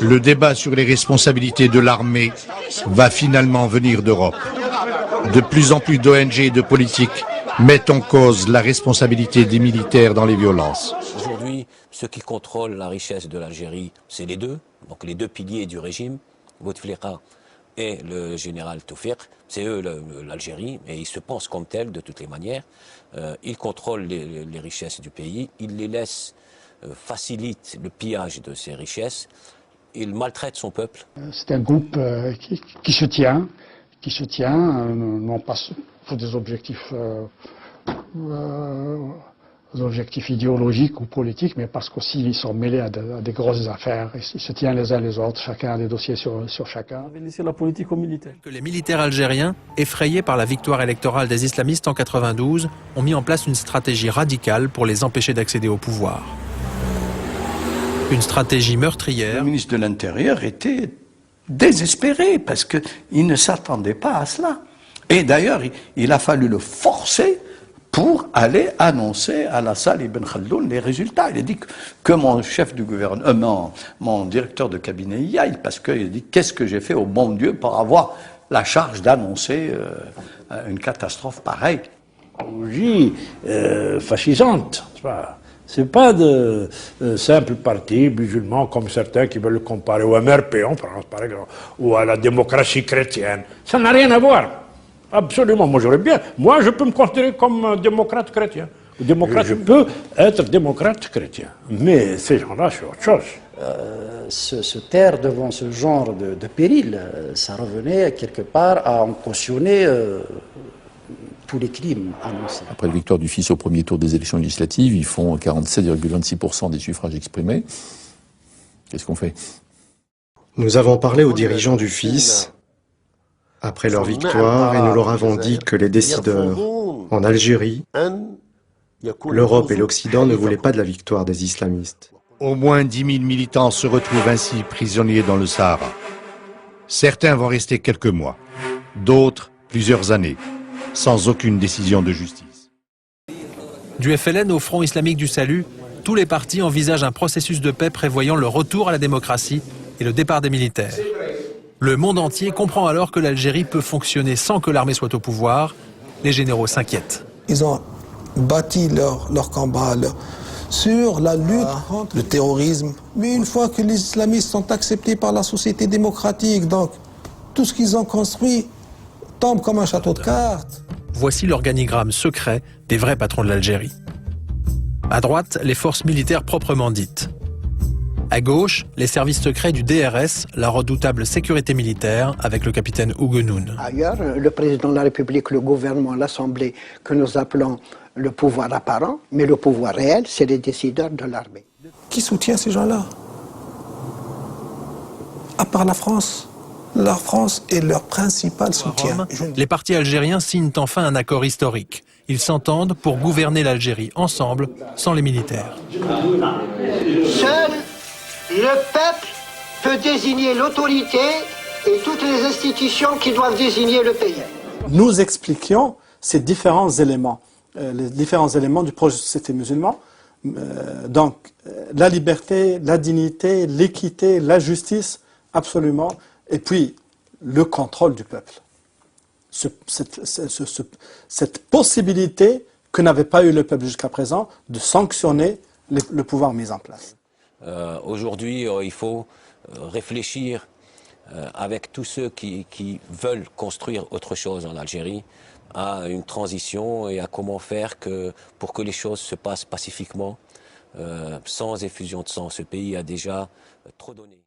Le débat sur les responsabilités de l'armée va finalement venir d'Europe. De plus en plus d'ONG et de politiques mettent en cause la responsabilité des militaires dans les violences. Aujourd'hui, ceux qui contrôlent la richesse de l'Algérie, c'est les deux, donc les deux piliers du régime, Bouteflika et le général Toufik, c'est eux l'Algérie, et ils se pensent comme tels de toutes les manières. Ils contrôlent les richesses du pays, ils les laissent, facilitent le pillage de ces richesses, ils maltraitent son peuple. C'est un groupe qui se tient, non pas pour des objectifs idéologiques ou politiques, mais parce qu'aussi ils sont mêlés à des grosses affaires. Ils se tiennent les uns les autres, chacun a des dossiers sur chacun. On avait laissé la politique aux militaires. Que les militaires algériens, effrayés par la victoire électorale des islamistes en 92, ont mis en place une stratégie radicale pour les empêcher d'accéder au pouvoir. Une stratégie meurtrière. Le ministre de l'Intérieur était désespéré parce qu'il ne s'attendait pas à cela. Et d'ailleurs, il a fallu le forcer pour aller annoncer à Alassane Ibn Khaldoun les résultats. Il a dit que mon chef du gouvernement, mon directeur de cabinet y aille, parce qu'il a dit qu'est-ce que j'ai fait au bon Dieu pour avoir la charge d'annoncer une catastrophe pareille. Fascisante, c'est pas de simples partis musulmans comme certains qui veulent le comparer au MRP en France, par exemple, ou à la démocratie chrétienne. Ça n'a rien à voir. Absolument. Moi, je peux me considérer comme démocrate chrétien. Je peux être démocrate chrétien. Mais ces gens-là, c'est autre chose. Se taire devant ce genre de péril, ça revenait quelque part à en cautionner tous les crimes annoncés. Après la victoire du fils au premier tour des élections législatives, ils font 47,26% des suffrages exprimés. Qu'est-ce qu'on fait? Nous avons parlé aux dirigeants du fils après leur victoire et nous leur avons dit que les décideurs en Algérie, l'Europe et l'Occident ne voulaient pas de la victoire des islamistes. Au moins 10 000 militants se retrouvent ainsi prisonniers dans le Sahara. Certains vont rester quelques mois, d'autres plusieurs années, sans aucune décision de justice. Du FLN au Front islamique du salut, tous les partis envisagent un processus de paix prévoyant le retour à la démocratie et le départ des militaires. Le monde entier comprend alors que l'Algérie peut fonctionner sans que l'armée soit au pouvoir. Les généraux s'inquiètent. Ils ont bâti leur combat sur la lutte contre le terrorisme. Mais une fois que les islamistes sont acceptés par la société démocratique, donc tout ce qu'ils ont construit tombe comme un château de cartes. Voici l'organigramme secret des vrais patrons de l'Algérie. À droite, les forces militaires proprement dites. À gauche, les services secrets du DRS, la redoutable sécurité militaire, avec le capitaine Ouguenoun. Ailleurs, le président de la République, le gouvernement, l'Assemblée, que nous appelons le pouvoir apparent, mais le pouvoir réel, c'est les décideurs de l'armée. Qui soutient ces gens-là? À part la France. La France est leur principal soutien. Les partis algériens signent enfin un accord historique. Ils s'entendent pour gouverner l'Algérie ensemble, sans les militaires. Seul le peuple peut désigner l'autorité et toutes les institutions qui doivent désigner le pays. Nous expliquions ces différents éléments, les différents éléments du projet de société musulmane. Donc, la liberté, la dignité, l'équité, la justice, absolument. Et puis, le contrôle du peuple. Cette possibilité que n'avait pas eu le peuple jusqu'à présent de sanctionner le pouvoir mis en place. Aujourd'hui, il faut réfléchir avec tous ceux qui veulent construire autre chose en Algérie à une transition et à comment faire pour que les choses se passent pacifiquement, sans effusion de sang. Ce pays a déjà trop donné.